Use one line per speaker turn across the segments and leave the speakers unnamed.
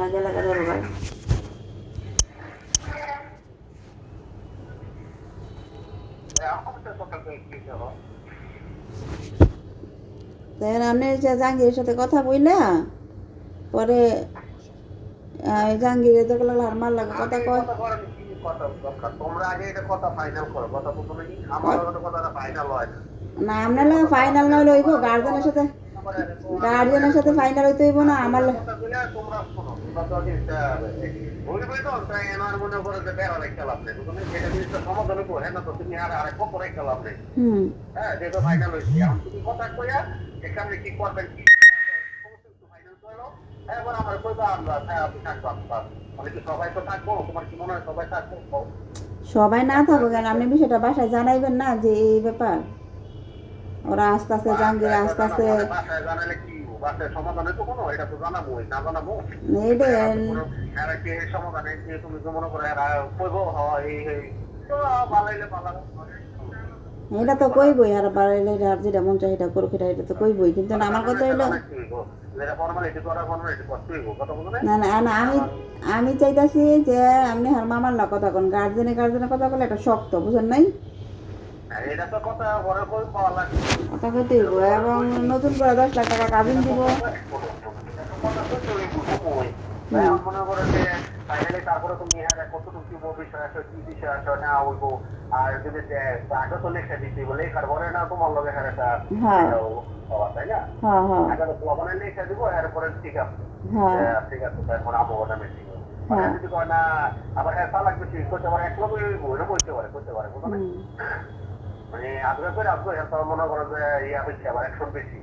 লাগে লাগে ধরো ভাই। আপনি জাহাঙ্গীরের সাথে কথা বইলা পরে জাহাঙ্গীরের তো আর মার লাগে কথা কয়।
তোমরা আগে এটা কথা ফাইনাল করো, কথা প্রথমে আমার কথাটা ফাইনাল হয়
না আপনার লাগে ফাইনাল নইলে হইব, গার্জেনের সাথে ফাইনাল হইতে হইব না আমার।
তোমরা শোনো, তোমরা তো বলবে তো তাই আমার মনে করো যে বেড়া রেখে লাভ নেই, তুমি যেটা জিনিসটা সমাধান করো হ্যাঁ না, তো তুমি আর আরেক পক্ষ রেখে লাভ নেই। হ্যাঁ, যেহেতু ফাইনাল হয়েছে এখন তুমি কথা কইয়া এখানে কি করবেন কি ফাইনাল করো, এবার আমার কইবা আমরা আপনি থাকবো মানে কি সবাই তো থাকবো, তোমার কি মনে হয় সবাই থাকবো?
সবাই না থাকবো কেন, আপনি বিষয়টা বাসায় জানাইবেন না যে এই ব্যাপার, ওরা আস্তে আস্তে জাহাঙ্গীর আস্তে আস্তে
বাসায় জানালে কি বাসায় সমাধানে তো কোনো এটা তো জানাবোই, না জানাবো সমাধানে তুমি তো মনে করো এরা কইবো হয় তো ভালাইলে ভালো।
এটা তো কইবই আর বাড়াইলে আর যেটা মন চাই এটা করুক, এটা তো কইবই, কিন্তু না আমার কথা হইলো না না না আমি চাইতাছি যে আপনি আর মামার না কথা কোন গার্জেনের কথা বলে এটা শক্ত বুঝেন নাই, কথা কইতে হইব এবং নতুন করে 10 লাখ টাকা কাবিন দিব।
মনে করো যে ফাইনালি তারপরে তুমি কতটুকু বিষয় আছে কি বিষয় আছে না হইবো, আর যদি আগে তো লেখা দিতে বলে লেখার পরে না তোমার লগে হ্যাঁ একটা তাই না, আগে তো ওখানে লেখা দিব এরপরে ঠিক আছে ঠিক আছে এখন আবহাওয়াটা মেশিন যদি কয় না আবার হ্যাঁ চালাক বেশি করতে পারে এক লগে করতে পারে বুঝলো না, মানে আগ্রহ করে মনে করো যে ইয়া হচ্ছে আবার একশো বেশি,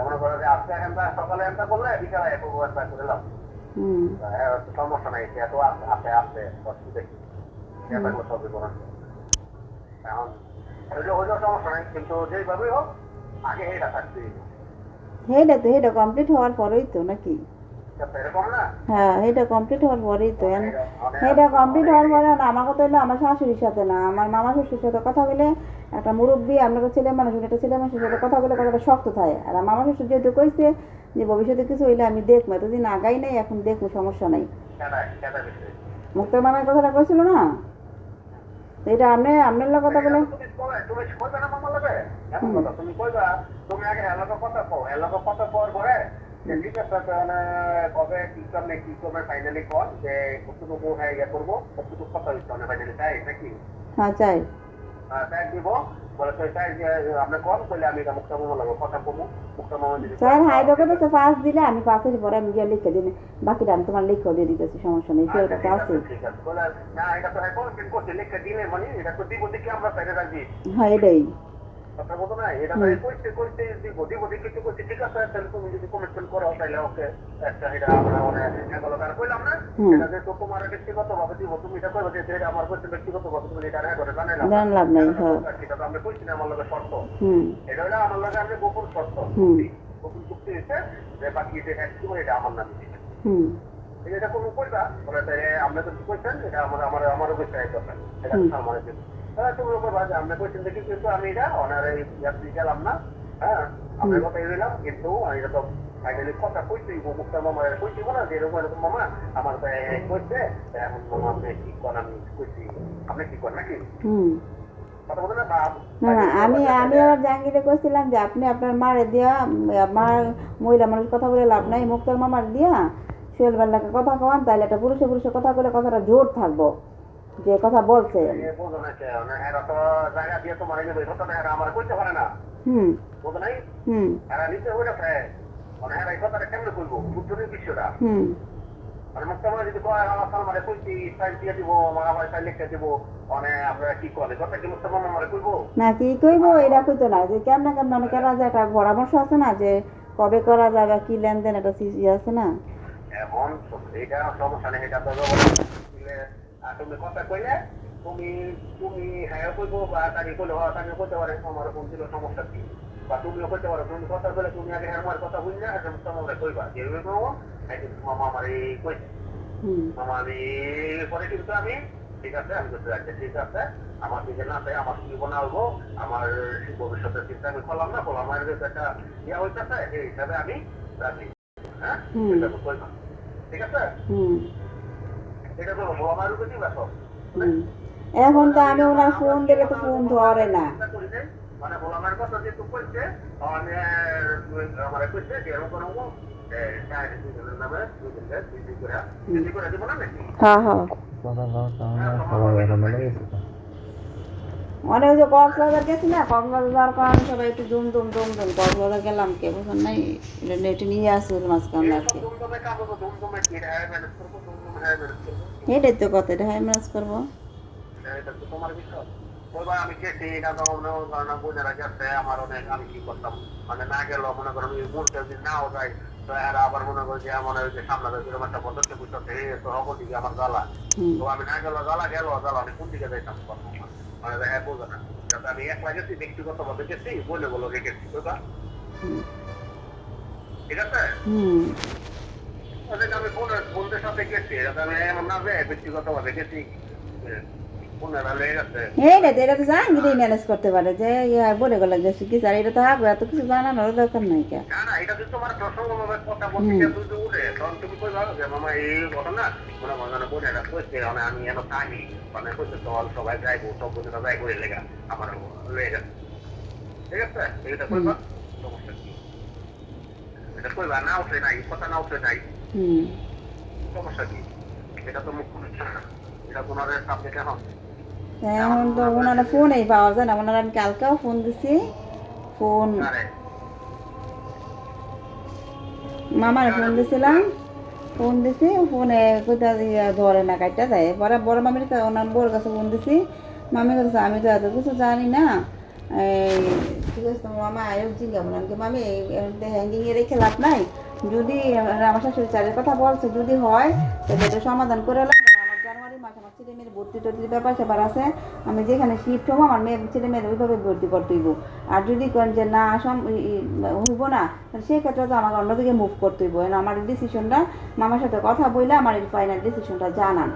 মনে করো যে আজকে এখানটা সকালে এখানটা করলে বিকালে এক করে লাভ সমস্যা নাই, এত আছে আছে দেখি সবই করা এখন হইলেও সমস্যা নাই, কিন্তু যেইভাবেই হোক আগে এটা থাকতে
এটা কমপ্লিট হওয়ার পরেই তো নাকি, হ্যাঁ এটা কমপ্লিট হওয়ার পরেই তো, এটা কমপ্লিট হওয়ার পরে না আমার কথা হলো আমার শাশুড়ির সাথে না আমার মামা শ্বশুরের সাথে কথা বলে একটা মুরব্বী আপনাকে ছেলে মানুষ একটা ছেলে মানুষের সাথে কথা বলে কথাটা শক্ত থাকে, আর মামা শ্বশুর যেহেতু কইছে যে ভবিষ্যতে কিছু হইলে আমি দেখবো, এতদিন আগাই নাই এখন দেখবো সমস্যা নাই, মুক্তার মামার কথাটা কইছিল না, এটা আপনার লোক কথা বলে
তুমি কইবা তুমি আগে এলাকা কথা কও, এলাকা কথা কওয়ার পরে ঠিক আছে কবে কি করলে কি করবে ফাইনালি কল যে কতটুকু হ্যাঁ ইয়ে করবো কতটুকু কথা হচ্ছে ফাইনালি তাই নাকি?
হ্যাঁ চাই
তাই দিব বলে তাই আপনি কল করলে আমি মুক্তা মামা লাগবো কথা কমু মুক্তা মামা যদি
স্যার হাই দেখো তো পাস দিলে আমি পাসের পরে আমি গিয়ে লিখে দিন, বাকিটা আমি তোমার লিখে দিয়ে দিতেছি সমস্যা নেই, সেটা তো আছে।
না এটা তো এখন করতে লিখে দিলে মানে এটা তো দিব দেখি আমরা সাইডে রাখবি,
হ্যাঁ এটাই
কথা বলতো না এটা করতে করতে দিব দিব দেখি তো করতে ঠিক আছে, তাহলে তুমি যদি কমিটমেন্ট করো তাহলে ওকে একটা এটা আমরা মানে এগুলো কার কইলাম না এটা যে তোমার ব্যক্তিগত ভাবে দিব তুমি এটা করবে যে এটা আমার করতে ব্যক্তিগত ভাবে তুমি এটা করে
জানলাম নাই, হ্যাঁ
সেটা তো আমরা কইছি না আমার লগে শর্ত, এটা হলো আমার লগে আমি গোপন শর্ত গোপন চুক্তি হয়েছে যে বাকি এটা আমার নামে দিবে, এটা কোনো কইবা বলে আপনি তো কইছেন এটা আমার বিষয় দরকার এটা আমার জন্য তুমি কইবা যে আপনি কইছেন দেখি কিন্তু আমি এটা অনার এই গেলাম না, হ্যাঁ আপনার কথা দিলাম কিন্তু আমি এটা তো ফাইনালি কথা কইছি মুক্তা মামা কইছি না যে এরকম এরকম মামা আমার কইছে এখন মামা আপনি কি করেন আমি কইছি আপনি কি করেন নাকি কথা বলে না
আমি আবার জাহাঙ্গীরে কইছিলাম যে আপনি আপনার মারে দিয়া মার মহিলা মানুষ কথা বলে লাভ নাই, মুক্তার মামার দিয়া সোহেল বেল্লাকে কথা কওয়ান, তাহলে একটা পুরুষে কথা বলে কথাটা জোর থাকবো যে কথা বলছে। না কি কইব এটা কইতো না যে কেমন কেমন করা যায়, একটা পরামর্শ আছে না যে কবে করা যায় বা কি লেনদেন একটা আছে না,
এখন এটা সমস্যা নেই, এটা তো তুমি কথা কইলে তুমি তুমি হ্যাঁ কইবো বা তাকে কইলে তাকে কইতে পারে আমার কোন ছিল সমস্যা কি, বা তুমিও কইতে পারো তুমি কথা বলে তুমি আগে আমার কথা বুঝ না তোমাকে কইবা যে মামা আমার এই কইছে মামা আমি পরে কিন্তু আমি ঠিক আছে আমি করতে রাখছি ঠিক আছে আমার দিকে না চাই আমার জীবন আসবো আমার ভবিষ্যতের চিন্তা আমি করলাম না আমার একটা ইয়া হইতেছে সেই হিসাবে আমি রাজি, হ্যাঁ কইবা ঠিক আছে?
হুম
এটা তো বড় আমার উপরে দিবা সব।
হুম এখন তো আমি ওনার ফোন দিলে তো ফোন ধরে না।
মানে বলামার কথা যেহেতু কইছে মানে আমার কইছে যে এরকম কোনো নামে করে দিব না নাকি?
হ্যাঁ হ্যাঁ অনেক ওই যে কক্সবাজার গেছি না, কক্সবাজার যাওয়ার কারণে সবাই একটু দুম দুম দুম দুম কক্সবাজার গেলাম কে বুঝলেন নাই, একটু নিয়ে আসি ওর মাঝখানে আর কি। এটাই তো কথা, এটা হাই ম্যানেজ করবো।
তোমার বিষয় আমি গেছি এটা তো বোনেরা গেছে আমার অনেক আমি কি করতাম মানে না গেল মনে করো আমি মূর্তি যদি নাও যাই তো এরা আবার মনে করি যে মনে হয় যে সামনে এরকম একটা পদক্ষেপ বুঝতে তো হবো দিকে আমার জ্বালা তো আমি না গেল জ্বালা আমি কোন দিকে যাইতাম মানে দেখা বলবে না যাতে আমি একলা গেছি ব্যক্তিগত ভাবে গেছি বলে বলো গেছি বুঝবা ঠিক আছে আমি বোনদের সাথে গেছি যাতে আমি এমন না যাই ব্যক্তিগত ভাবে গেছি
এটা তো জাহাঙ্গীরই ম্যানেজ করতে পারে যে বলে গেল যে কি স্যার এটা তো হাগো এত কিছু জানানোর দরকার নাই কে।
না না এটা তো তোমার প্রসঙ্গভাবে কথা বলতে তুই উঠে তখন তুমি কই ভালো যে মামা এই ঘটনা মনে মনে বলে এটা কইছে মানে আমি এত থাকি মানে কইছে তো সবাই যাইবো সব বোনেরা যাইবো এর লেগা আমার লয়ে গেছে ঠিক আছে এটা কইবা সমস্যা কি এটা কইবা না উঠে নাই কথা না উঠে নাই সমস্যা কি এটা তো মুখ খুলে এটা তোমার সাবজেক্ট
এখন তো ওনারা ফোনেই পাওয়া যায় না, ওনারা আমি কালকেও ফোন দিছি, ফোন মামার ফোন দিছিলাম, ফোন দিছি ফোনে কোথা দিয়ে ধরে না কাটটা দেয়, পরে বড় মামির ওনার বউর কাছে ফোন দিছি, মামি কাছে আমি তো এত কিছু জানি না, এই ঠিক আছে তোমার মামা আয়ো জিজ্ঞা বলেন কি মামি হ্যাঙ্গিংয়ে রেখে লাভ নাই, যদি আমার শাশুড়ি চালের কথা বলছে যদি হয় তাহলে এটা সমাধান করে লাভ। আমার জানুয়ারি মাসে আমার ছেলে মেয়ের ভর্তি টর্তির ব্যাপার স্যাপার আছে, আমি যেখানে শিফট হবো আমার মেয়ে ছেলে মেয়ের ওইভাবে ভর্তি করতে হইব, আর যদি করেন যে না হইব না সেই ক্ষেত্রে তো আমাকে অন্যদিকে মুভ করতে হইব, আমার ডিসিশনটা মামার সাথে কথা বললে আমার এই ফাইনাল ডিসিশনটা জানান।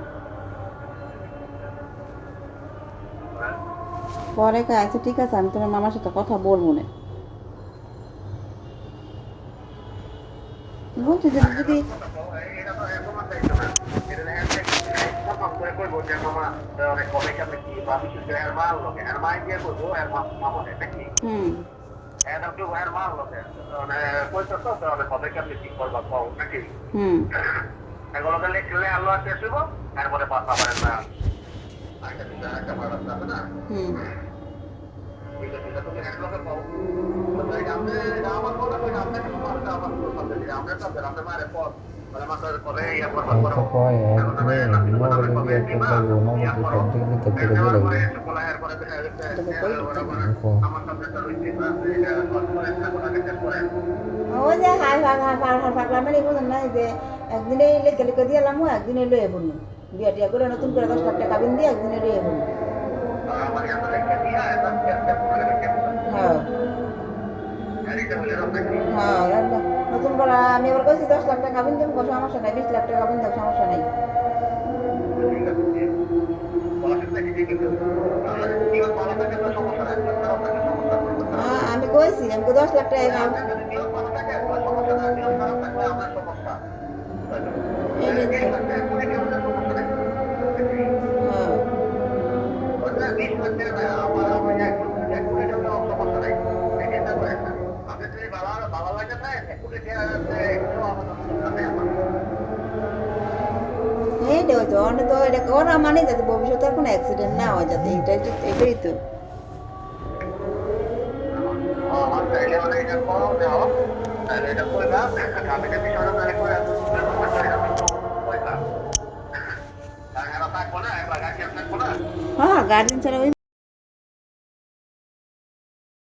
পরে আচ্ছা ঠিক আছে আমি তোমার মামার সাথে কথা বলবো না, বলছি যে যদি ওই যে ফাঁকলাম মানে বুঝুন না যে একদিনে লেখে লিখে দিয়ে এলাম, একদিনে লয়ে বলুন বিয়া টিয়া করে নতুন করে 10 লাখ টাকা বিন দিয়ে একদিনে লয়ে বলুন। হ্যাঁ হ্যাঁ নতুন করে আমি এবার কইছি 10 লাখ টাকা বিন দেবো সমস্যা নাই, 20 লাখ টাকা বিন দেবো সমস্যা নাই। আমি কইছি আমি 10 লাখ টাকা এইটাই তো অনেক তো এটা করা মানে যাতে ভবিষ্যতে আর কোনো অ্যাক্সিডেন্ট না হয়, যাতে এটাই তো হ্যাঁ গার্জেন ছাড়া ওই